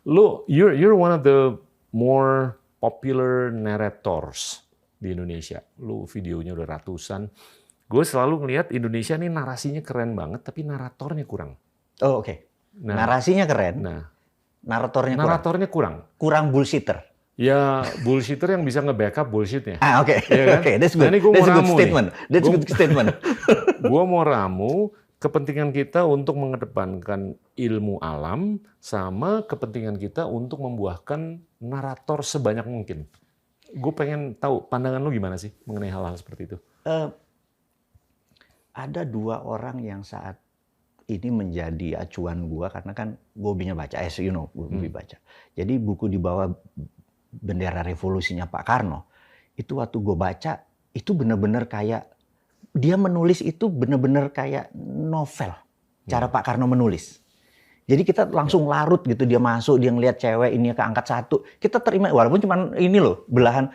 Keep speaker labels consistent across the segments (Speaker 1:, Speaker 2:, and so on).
Speaker 1: You're one of the more popular narrators di Indonesia. Lu videonya udah ratusan. Gue selalu ngelihat Indonesia nih narasinya keren banget, tapi naratornya kurang.
Speaker 2: Oh, oke.
Speaker 1: Nah,
Speaker 2: narasinya keren, naratornya
Speaker 1: kurang.
Speaker 2: Kurang bullshitter.
Speaker 1: Ya, bullshitter yang bisa nge-backup bullshitnya.
Speaker 2: Oke.
Speaker 1: Ya kan?
Speaker 2: Okay, that's good.
Speaker 1: Nah, ini gue mau ramu
Speaker 2: That's a good statement.
Speaker 1: Gue mau ramu kepentingan kita untuk mengedepankan ilmu alam sama kepentingan kita untuk membuahkan narator sebanyak mungkin. Gue pengen tahu pandangan lu gimana sih mengenai hal-hal seperti itu.
Speaker 2: Ada dua orang yang saat ini menjadi acuan gue karena kan gue hobinya baca, as you know, gue hobi baca. Jadi buku di bawah bendera revolusinya Pak Karno, itu waktu gue baca, itu benar-benar kayak, dia menulis itu benar-benar kayak novel, cara Pak Karno menulis. Jadi kita langsung larut gitu, dia masuk, dia ngeliat cewek ini keangkat satu, kita terima, walaupun cuma ini loh, belahan.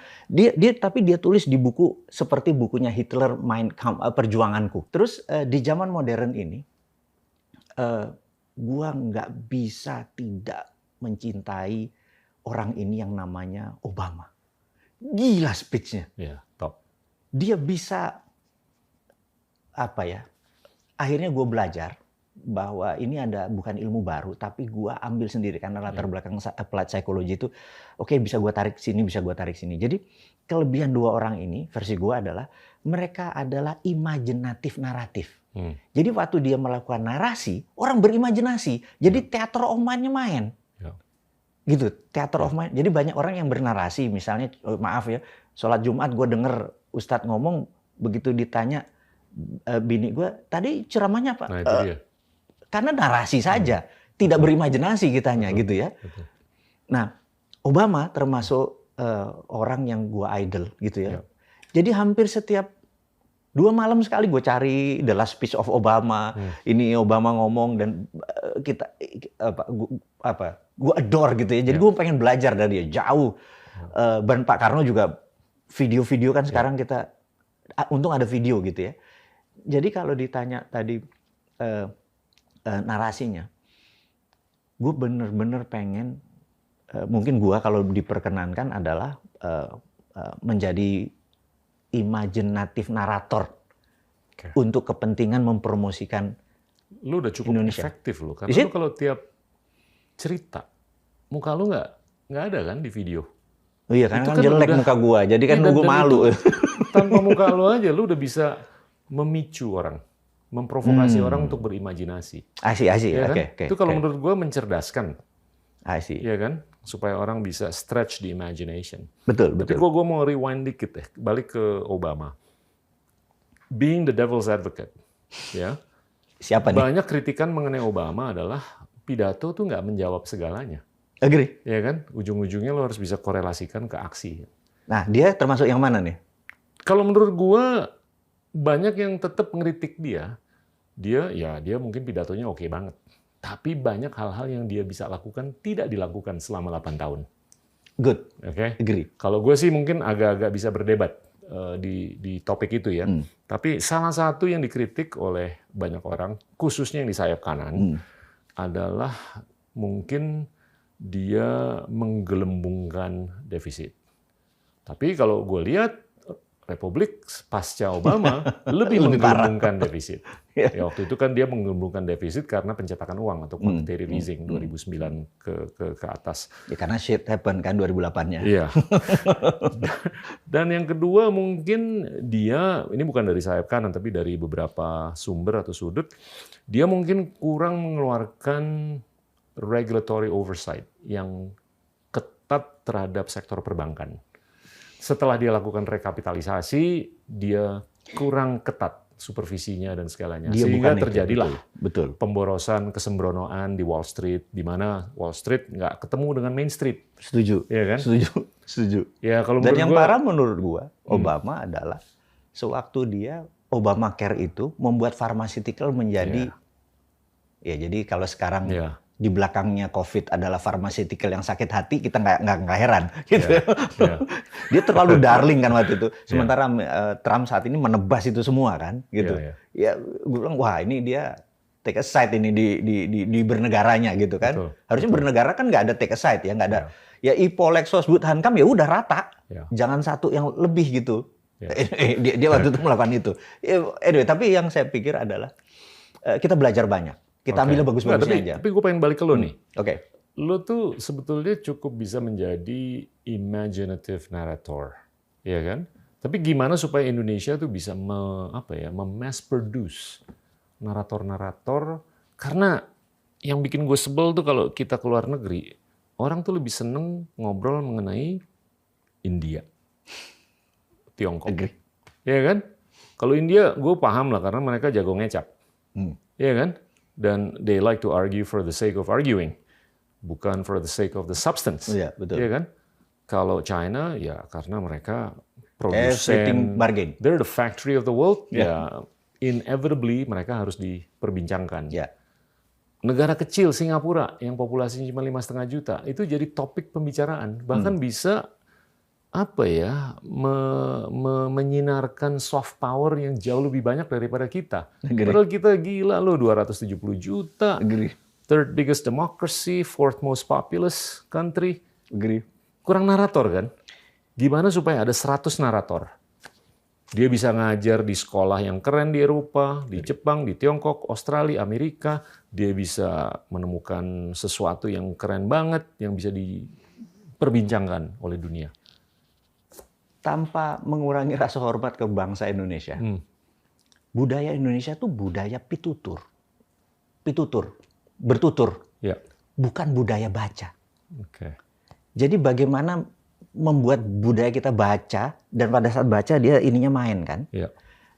Speaker 2: Tapi dia tulis di buku seperti bukunya Hitler, Mein Kampf, Perjuanganku. Terus di zaman modern ini, gua nggak bisa tidak mencintai orang ini yang namanya Obama. Gila speech-nya.
Speaker 1: Iya, top.
Speaker 2: Dia bisa, akhirnya gue belajar bahwa ini bukan ilmu baru, tapi gue ambil sendiri. Karena latar belakang applied psychology itu, bisa gue tarik sini, bisa gue tarik sini. Jadi kelebihan dua orang ini, versi gue adalah, mereka adalah imajinatif naratif. Jadi waktu dia melakukan narasi, orang berimajinasi. Jadi teater of mind-nya main. Gitu, theater of mind. Jadi banyak orang yang bernarasi, misalnya, maaf ya, sholat Jumat gue denger Ustadz ngomong, begitu ditanya bini gue, tadi ceramahnya apa?
Speaker 1: Nah, itu dia.
Speaker 2: Karena narasi saja, tidak berimajinasi kitanya, gitu ya.
Speaker 1: Betul.
Speaker 2: Nah, Obama termasuk orang yang gue idol, gitu ya. Jadi hampir setiap 2 malam sekali gue cari The Last Speech of Obama, ini Obama ngomong, dan gue adore gitu ya. Jadi gue pengen belajar dari dia jauh. Dan Pak Karno juga video-video kan sekarang kita, untung ada video gitu ya. Jadi kalau ditanya tadi narasinya, gue bener-bener pengen, mungkin gue kalau diperkenankan adalah menjadi imajinatif narator untuk kepentingan mempromosikan
Speaker 1: lu udah cukup
Speaker 2: Indonesia.
Speaker 1: Efektif lu, karena lu kalau tiap cerita, muka lu nggak ada kan di video.
Speaker 2: Oh iya, karena kan jelek muka gua, jadi kan gua malu.
Speaker 1: Tanpa muka lu aja, lu udah bisa memicu orang, memprovokasi orang untuk berimajinasi.
Speaker 2: I see.
Speaker 1: Ya kan?
Speaker 2: Okay.
Speaker 1: Itu kalau menurut gua mencerdaskan.
Speaker 2: I see.
Speaker 1: Iya kan? Supaya orang bisa stretch the imagination.
Speaker 2: Betul.
Speaker 1: Tapi gua mau rewind dikit deh, balik ke Obama. Being the devil's advocate, ya.
Speaker 2: Siapa nih?
Speaker 1: Banyak kritikan mengenai Obama adalah pidato tuh nggak menjawab segalanya.
Speaker 2: Agree.
Speaker 1: Ya kan? Ujung-ujungnya lo harus bisa korelasikan ke aksi.
Speaker 2: Nah, dia termasuk yang mana nih?
Speaker 1: Kalau menurut gua banyak yang tetap ngeritik dia. Dia mungkin pidatonya oke banget. Tapi banyak hal-hal yang dia bisa lakukan tidak dilakukan selama 8 tahun.
Speaker 2: Good.
Speaker 1: Oke.
Speaker 2: Agree.
Speaker 1: Kalau gue sih mungkin agak-agak bisa berdebat di topik itu ya. Tapi salah satu yang dikritik oleh banyak orang, khususnya yang di sayap kanan, adalah mungkin dia menggelembungkan defisit. Tapi kalau gue lihat, Republik pasca Obama lebih menggelembungkan defisit. Ya, waktu itu kan dia menggelembungkan defisit karena pencetakan uang atau quantitative easing 2009 ke atas.
Speaker 2: Ya, karena shit happen kan 2008-nya.
Speaker 1: Iya. Dan yang kedua mungkin dia, ini bukan dari sayap kanan tapi dari beberapa sumber atau sudut, dia mungkin kurang mengeluarkan regulatory oversight yang ketat terhadap sektor perbankan. Setelah dia lakukan rekapitalisasi, dia kurang ketat supervisinya dan segalanya. Sehingga terjadilah pemborosan, kesembronoan di Wall Street, di mana Wall Street nggak ketemu dengan Main Street.
Speaker 2: Setuju.
Speaker 1: Ya kan?
Speaker 2: Setuju.
Speaker 1: Ya, kalau
Speaker 2: dan yang parah menurut gua, Obama adalah sewaktu dia Obamacare itu membuat pharmaceutical menjadi, ya jadi kalau sekarang di belakangnya COVID adalah pharmaceutical yang sakit hati, kita nggak heran, gitu. Dia terlalu darling kan waktu itu. Sementara Trump saat ini menebas itu semua kan, gitu. Ya, gue bilang wah ini dia take a side ini di bernegaranya gitu kan.
Speaker 1: Betul,
Speaker 2: Harusnya
Speaker 1: betul.
Speaker 2: bernegara kan nggak ada take a side ya, nggak ada.
Speaker 1: Ya.
Speaker 2: Ya IPO, Lexos, Bud Hankam ya udah rata.
Speaker 1: Ya.
Speaker 2: Jangan satu yang lebih gitu.
Speaker 1: Ya.
Speaker 2: Dia waktu itu melakukan itu. Anyway, tapi yang saya pikir adalah kita belajar banyak. Kita ambil bagus-bagusnya aja.
Speaker 1: Tapi gue pengen balik ke lo nih.
Speaker 2: Oke.
Speaker 1: Lo tuh sebetulnya cukup bisa menjadi imaginative narrator, ya kan? Tapi gimana supaya Indonesia tuh bisa memass produce narator-narator? Karena yang bikin gue sebel tuh kalau kita ke luar negeri, orang tuh lebih seneng ngobrol mengenai India, Tiongkok, ya kan? Kalau India gue paham lah karena mereka jago ngecap, ya kan? Dan they like to argue for the sake of arguing. Bukan for the sake of the substance,
Speaker 2: Iya, betul.
Speaker 1: ya kan? Kalau China, ya karena mereka
Speaker 2: Everything
Speaker 1: produsen,
Speaker 2: bargain.
Speaker 1: they're the factory of the world, ya inevitably mereka harus diperbincangkan.
Speaker 2: Ya.
Speaker 1: Negara kecil Singapura yang populasinya cuma 5,5 juta itu jadi topik pembicaraan, bahkan bisa menyinarkan soft power yang jauh lebih banyak daripada kita. Padahal kita gila loh, 270 juta. Third biggest democracy, fourth most populous country. Kurang narator kan? Gimana supaya ada 100 narator? Dia bisa ngajar di sekolah yang keren di Eropa, di Jepang, di Tiongkok, Australia, Amerika. Dia bisa menemukan sesuatu yang keren banget, yang bisa diperbincangkan oleh dunia.
Speaker 2: Tanpa mengurangi rasa hormat ke bangsa Indonesia. Budaya Indonesia itu budaya pitutur. Bertutur, bukan budaya baca. Jadi bagaimana membuat budaya kita baca, dan pada saat baca dia ininya main kan.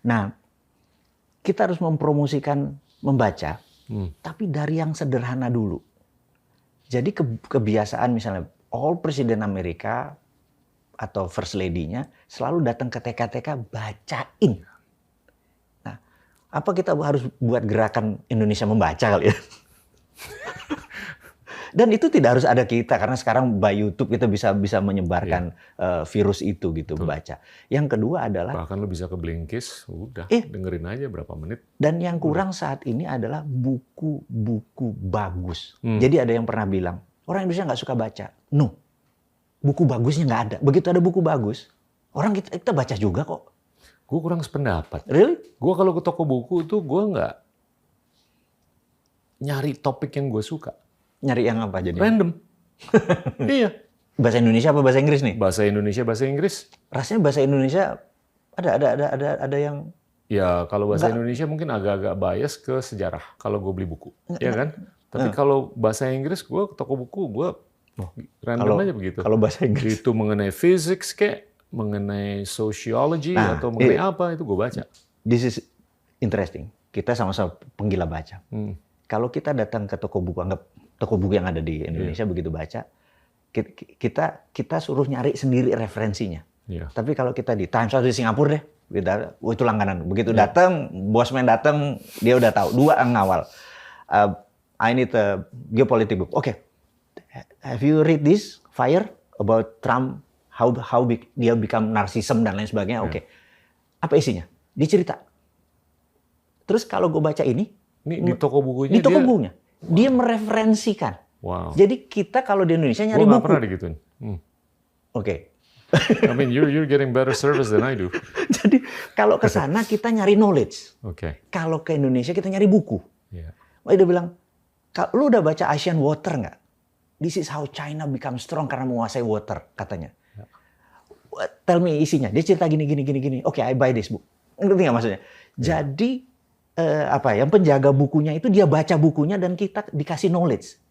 Speaker 2: Nah, kita harus mempromosikan membaca, tapi dari yang sederhana dulu. Jadi kebiasaan misalnya, all presiden Amerika atau first lady-nya selalu datang ke TK-TK bacain. Nah, apa kita harus buat gerakan Indonesia membaca kali ya? Dan itu tidak harus ada kita, karena sekarang by YouTube kita bisa menyebarkan virus itu gitu, baca. Yang kedua adalah
Speaker 1: bahkan lo bisa ke Blinkist, udah dengerin aja berapa menit.
Speaker 2: Dan yang kurang saat ini adalah buku-buku bagus. Jadi ada yang pernah bilang, orang Indonesia nggak suka baca. No, buku bagusnya nggak ada. Begitu ada buku bagus, orang kita baca juga kok.
Speaker 1: Gue kurang sependapat.
Speaker 2: Really?
Speaker 1: Gue kalau ke toko buku tuh gue nggak nyari topik yang gue suka.
Speaker 2: Nyari yang apa jadi?
Speaker 1: Random. Iya.
Speaker 2: Bahasa Indonesia apa bahasa Inggris nih?
Speaker 1: Bahasa Indonesia, bahasa Inggris.
Speaker 2: Rasanya bahasa Indonesia ada yang.
Speaker 1: Ya kalau bahasa Indonesia mungkin agak-agak bias ke sejarah kalau gue beli buku, ya kan? Tapi kalau bahasa Inggris gue ke toko buku gue random aja begitu.
Speaker 2: Kalau bahasa Inggris
Speaker 1: itu mengenai physics kayak, mengenai sociology atau mengenai apa itu gue baca.
Speaker 2: This is interesting. Kita sama-sama penggila baca. Kalau kita datang ke toko buku, anggap toko buku yang ada di Indonesia begitu baca, kita suruh nyari sendiri referensinya. Tapi kalau kita di Times atau di Singapura deh, itu langganan. Begitu datang, bosman datang, dia udah tahu. Dua yang ngawal. I need a geopolitics book. Okay, have you read this Fire about Trump? How dia become narcissism dan lain sebagainya? Oke, apa isinya? Dia cerita. Terus kalau gue baca ini
Speaker 1: di toko bukunya,
Speaker 2: dia mereferensikan.
Speaker 1: Wow.
Speaker 2: Jadi kita kalau di Indonesia nyari buku.
Speaker 1: Gue nggak pernah digituin.
Speaker 2: Oke.
Speaker 1: I mean, you're getting better service than I do.
Speaker 2: Jadi kalau ke sana kita nyari knowledge. Kalau ke Indonesia kita nyari buku. Dia bilang, lu udah baca Asian Water nggak? This is how China become strong karena menguasai water, katanya. Tell me isinya. Dia cerita gini. Oke, I buy this book. Ngerti nggak maksudnya? Jadi yang penjaga bukunya itu dia baca bukunya dan kita dikasih knowledge.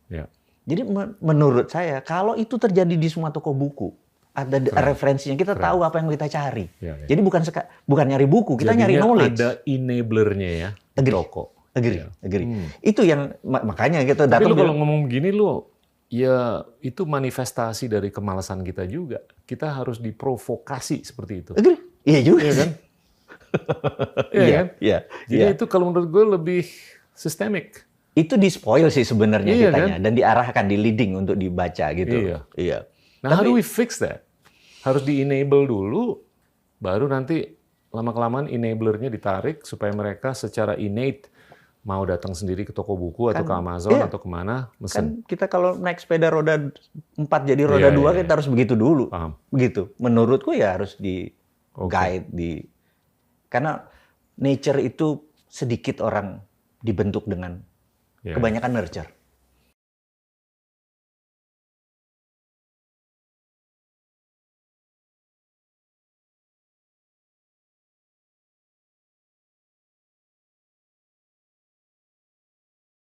Speaker 2: Jadi menurut saya kalau itu terjadi di semua toko buku, ada referensinya, kita tahu apa yang kita cari. Jadi bukan nyari buku, kita nyari knowledge.
Speaker 1: Ada enablernya ya di toko.
Speaker 2: Agree. Itu yang makanya kita datang.
Speaker 1: Tapi lu kalau ngomong begini lu, ya itu manifestasi dari kemalasan kita juga. Kita harus diprovokasi seperti itu.
Speaker 2: Agree. Iya juga.
Speaker 1: Iya kan?
Speaker 2: Iya.
Speaker 1: Jadi itu kalau menurut gue lebih sistemik.
Speaker 2: Itu di-spoil sih sebenarnya kitanya. Kan? Dan diarahkan, di leading untuk dibaca gitu. Iya.
Speaker 1: Nah, how do we fix that? Harus di-enable dulu, baru nanti lama-kelamaan enablernya ditarik supaya mereka secara innate mau datang sendiri ke toko buku atau ke Amazon atau kemana, mesen.
Speaker 2: Kan kita kalau naik sepeda roda 4 jadi roda 2 kita harus begitu dulu.
Speaker 1: Paham.
Speaker 2: Begitu. Menurutku ya harus di guide karena nature itu sedikit orang dibentuk dengan kebanyakan nurture.